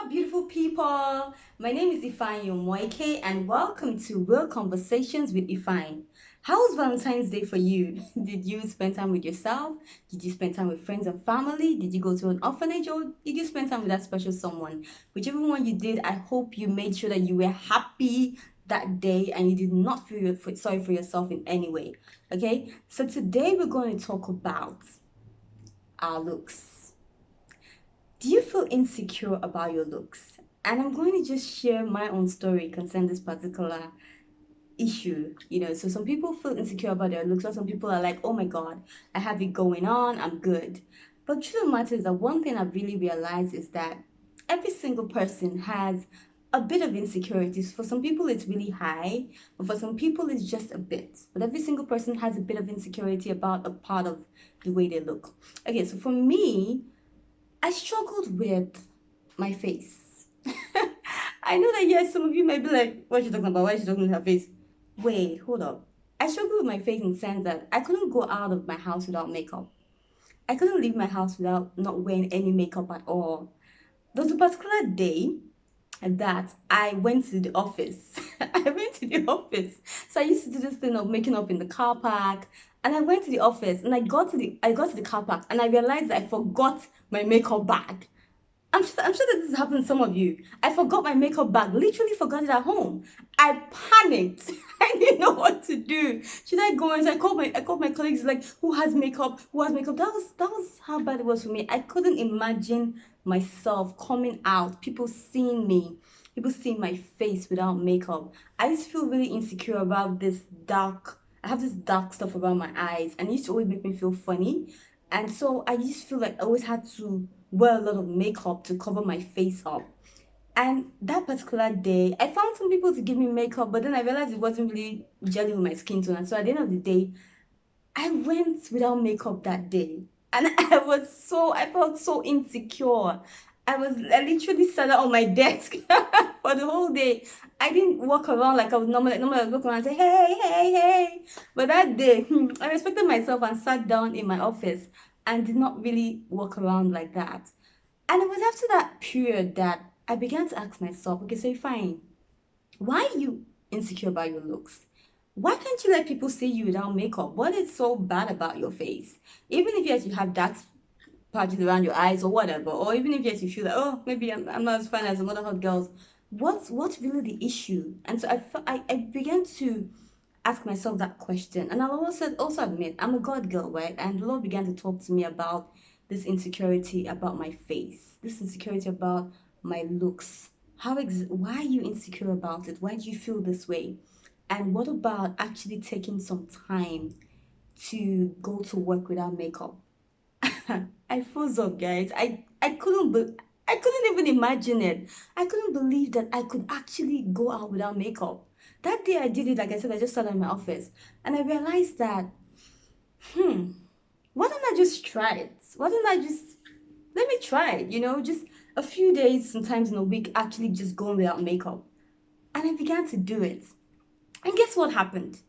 up, beautiful people? My name is Ifeanyi Moike, and welcome to Real Conversations with Ifeanyi. How was Valentine's Day for you? Did you spend time with yourself? Did you spend time with friends and family? Did you go to an orphanage, or did you spend time with that special someone? Whichever one you did, I hope you made sure that you were happy that day and you did not feel sorry for yourself in any way. Okay, so today we're going to talk about our looks. Do you feel insecure about your looks? And I'm going to just share my own story concerning this particular issue. So some people feel insecure about their looks, or some people are like, oh my God, I have it going on, I'm good. But the truth of the matter is that one thing I've really realized is that every single person has a bit of insecurities. For some people, it's really high, but for some people, it's just a bit. But every single person has a bit of insecurity about a part of the way they look. Okay, so for me, I struggled with my face. I know that yes, some of you might be like, what are you talking about? Why is she talking with her face? Wait, hold up. I struggled with my face in the sense that I couldn't go out of my house without makeup. I couldn't leave my house without not wearing any makeup at all. There was a particular day that I went to the office. I went to the office. So I used to do this thing of making up in the car park. And I went to the office and I got to the car park and I realized that I forgot my makeup bag. I'm sure that this has happened to some of you. I forgot my makeup bag, literally forgot it at home. I panicked. I didn't know what to do. Should I go? And so I called my colleagues, like, who has makeup? Who has makeup? That was how bad it was for me. I couldn't imagine myself coming out, people seeing me, people seeing my face without makeup. I used to feel really insecure about this dark. I have this dark stuff around my eyes, and it used to always make me feel funny. And so I used to feel like I always had to wear a lot of makeup to cover my face up. And that particular day, I found some people to give me makeup, but then I realized it wasn't really gelling with my skin tone. And so at the end of the day, I went without makeup that day. And I felt so insecure. I literally sat out on my desk for the whole day. I didn't walk around like I would normally I would walk around and say, hey, hey, hey. But that day, I respected myself and sat down in my office and did not really walk around like that. And it was after that period that I began to ask myself, okay, so fine, why are you insecure about your looks? Why can't you let people see you without makeup? What is so bad about your face? Even if yes, you have dark patches around your eyes or whatever, or even if yes, you feel like, oh, maybe I'm not as fine as some other hot girls. What's really the issue? And so I began to ask myself that question. And I'll also admit, I'm a God girl, right? And the Lord began to talk to me about this insecurity about my face, this insecurity about my looks. Why are you insecure about it? Why do you feel this way? And what about actually taking some time to go to work without makeup? I froze up, guys. I couldn't even imagine it. I couldn't believe that I could actually go out without makeup. That day I did it, like I said, I just sat in my office and I realized that, why don't I just try it? Why don't I just let me try it, just a few days, sometimes in a week, actually just going without makeup. And I began to do it. And guess what happened?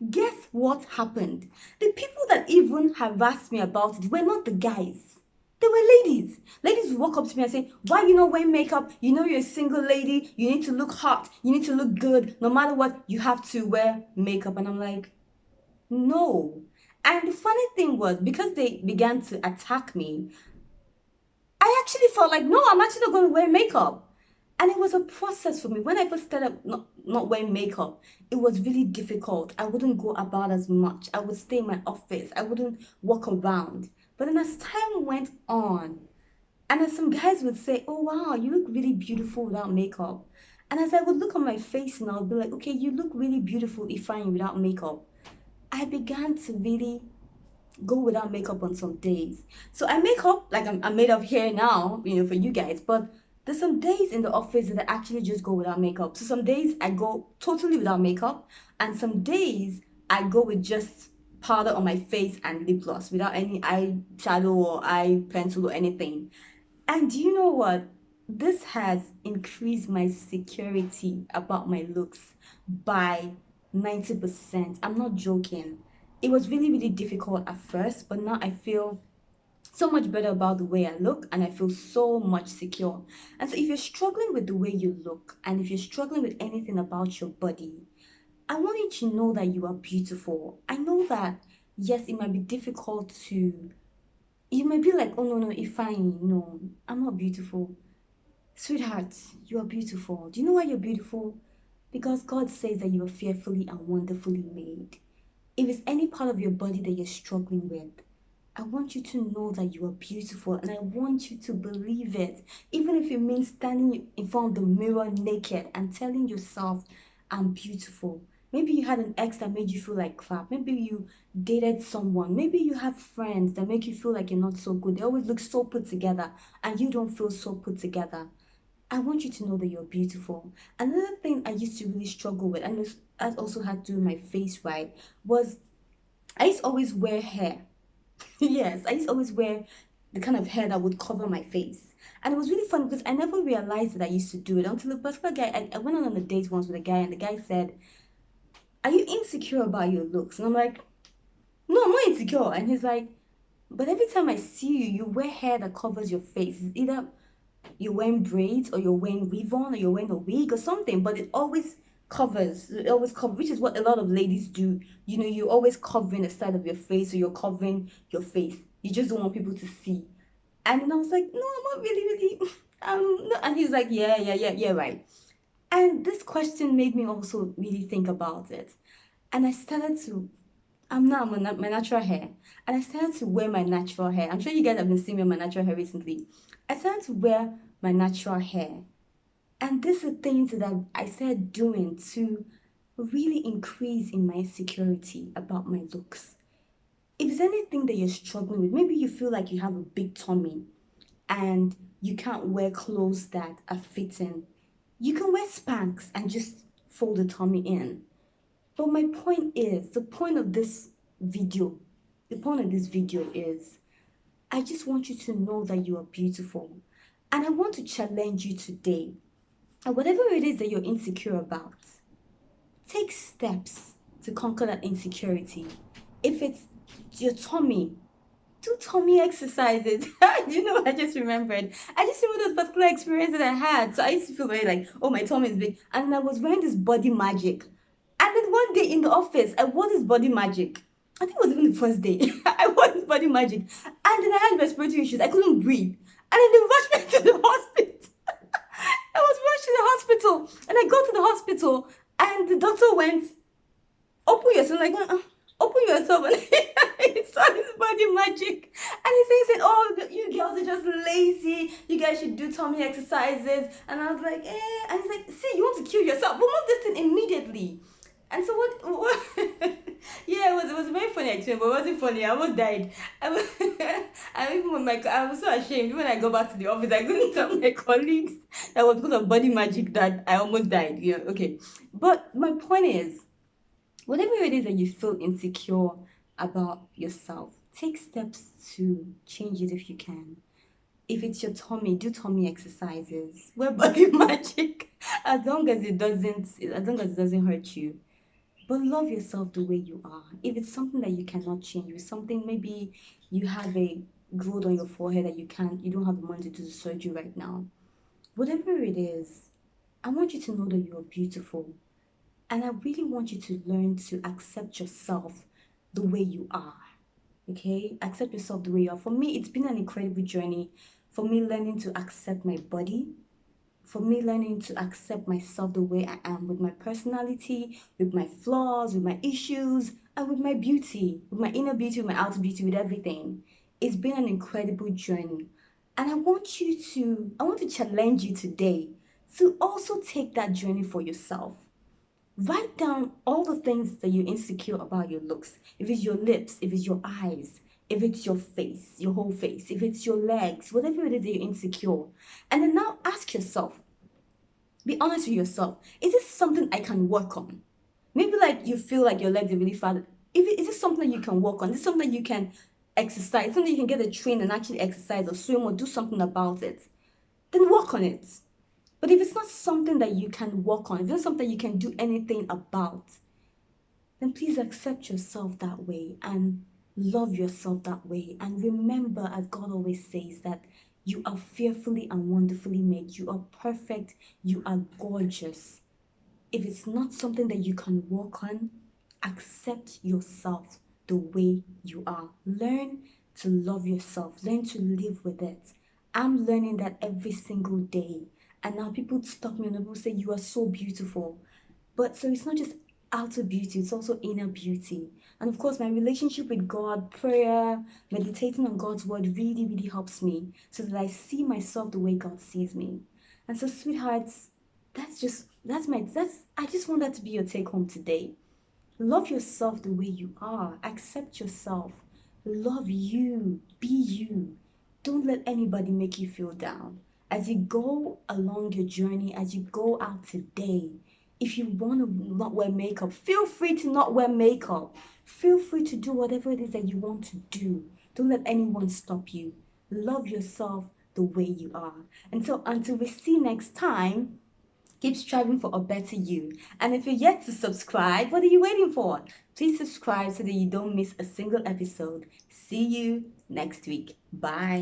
Guess what happened? The people that even harassed me about it were not the guys. They were ladies. Ladies would walk up to me and say, why you not wearing makeup? You know you're a single lady. You need to look hot. You need to look good. No matter what, you have to wear makeup. And I'm like, no. And the funny thing was, because they began to attack me, I actually felt like, no, I'm actually not going to wear makeup. And it was a process for me. When I first started not wearing makeup, it was really difficult. I wouldn't go about as much. I would stay in my office. I wouldn't walk around. But then as time went on, and as some guys would say, oh wow, you look really beautiful without makeup. And as I would look on my face and I would be like, okay, you look really beautiful if I'm without makeup. I began to really go without makeup on some days. So I make up like I'm made of hair now, for you guys, but there's some days in the office that I actually just go without makeup. So some days I go totally without makeup, and some days I go with just powder on my face and lip gloss without any eyeshadow or eye pencil or anything. And do you know what? This has increased my security about my looks by 90%. I'm not joking. It was really, really difficult at first, but now I feel so much better about the way I look, and I feel so much secure. And so if you're struggling with the way you look, and if you're struggling with anything about your body, I want you to know that you are beautiful. I know that yes, it might be difficult to, you might be like, oh no, no, if fine, no, I'm not beautiful. Sweetheart, you are beautiful. Do you know why you're beautiful? Because God says that you are fearfully and wonderfully made. If it's any part of your body that you're struggling with, I want you to know that you are beautiful, and I want you to believe it. Even if it means standing in front of the mirror naked and telling yourself, I'm beautiful. Maybe you had an ex that made you feel like crap. Maybe you dated someone. Maybe you have friends that make you feel like you're not so good. They always look so put together and you don't feel so put together. I want you to know that you're beautiful. Another thing I used to really struggle with, and this I also had to do my face right, was I used to always wear hair. Yes, I used to always wear the kind of hair that would cover my face. And it was really fun because I never realized that I used to do it until a particular guy, I went on a date once with a guy, and the guy said, are you insecure about your looks? And I'm like, no, I'm not insecure. And he's like, but every time I see you, you wear hair that covers your face. It's either you're wearing braids or you're wearing weave on or you're wearing a wig or something, but it always covers, which is what a lot of ladies do. You know, you're always covering the side of your face, or you're covering your face. You just don't want people to see. And then I was like, no, I'm not really no. And he's like, yeah, right. And this question made me also really think about it. And I started to, my natural hair. And I started to wear my natural hair. I'm sure you guys have been seeing me with my natural hair recently. I started to wear my natural hair. And these are things that I started doing to really increase in my security about my looks. If there's anything that you're struggling with, maybe you feel like you have a big tummy and you can't wear clothes that are fitting, you can wear Spanx and just fold the tummy in. But my point is, video, the point of this video is, I just want you to know that you are beautiful. And I want to challenge you today. And whatever it is that you're insecure about, take steps to conquer that insecurity. If it's your tummy, do tummy exercises. You know, I just remembered. I just remember this particular experience that I had. So I used to feel very like, oh, my tummy is big. And I was wearing this body magic. And then one day in the office, I wore this body magic. I think it was even the first day. I wore this body magic. And then I had respiratory issues. I couldn't breathe. And then they rushed me to the hospital. I was rushed to the hospital. And I got to the hospital. And the doctor went, open yourself. Like, open yourself. And he saw this body magic. And he said, oh, you girls are just lazy. You guys should do tummy exercises. And I was like, eh. And he's like, see, you want to kill yourself. Remove this thing immediately. And so what yeah, it was a very funny experience, but it wasn't funny. I almost died. I was, and even when I was so ashamed. When I go back to the office, I couldn't tell my colleagues that was because of body magic that I almost died. Yeah, okay. But my point is, whatever it is that you feel insecure about yourself, take steps to change it if you can. If it's your tummy, do tummy exercises. Wear body magic. As long as it doesn't hurt you. But love yourself the way you are. If it's something that you cannot change, if it's something, maybe you have a growth on your forehead that you don't have the money to do the surgery right now. Whatever it is, I want you to know that you are beautiful. And I really want you to learn to accept yourself the way you are. Okay? Accept yourself the way you are. For me, it's been an incredible journey. For me, learning to accept my body, for me learning to accept myself the way I am, with my personality, with my flaws, with my issues, and with my beauty, with my inner beauty, with my outer beauty, with everything. It's been an incredible journey. And I want to challenge you today to also take that journey for yourself. Write down all the things that you're insecure about your looks. If it's your lips, if it's your eyes, if it's your face, your whole face, if it's your legs, whatever it is that you're insecure. And then now ask yourself, be honest with yourself. Is this something I can work on? Maybe like you feel like your legs are really fat. Is this something you can work on? Is this something you can exercise? Something you can get a train and actually exercise or swim or do something about it? Then work on it. But if it's not something that you can work on, if it's not something you can do anything about, then please accept yourself that way and Love yourself that way. And remember, as God always says, that you are fearfully and wonderfully made. You are perfect. You are gorgeous. If it's not something that you can work on, accept yourself the way you are. Learn to love yourself. Learn to live with it. I'm learning that every single day. And now people stop me and people say, you are so beautiful. But so it's not just outer beauty, it's also inner beauty. And of course, my relationship with God, prayer, meditating on God's word really, really helps me so that I see myself the way God sees me. And so, sweethearts, I just want that to be your take home today. Love yourself the way you are. Accept yourself. Love you. Be you. Don't let anybody make you feel down. As you go along your journey, as you go out today, if you want to not wear makeup, feel free to not wear makeup. Feel free to do whatever it is that you want to do. Don't let anyone stop you. Love yourself the way you are. And so until we see next time, keep striving for a better you. And if you're yet to subscribe, what are you waiting for? Please subscribe so that you don't miss a single episode. See you next week. Bye.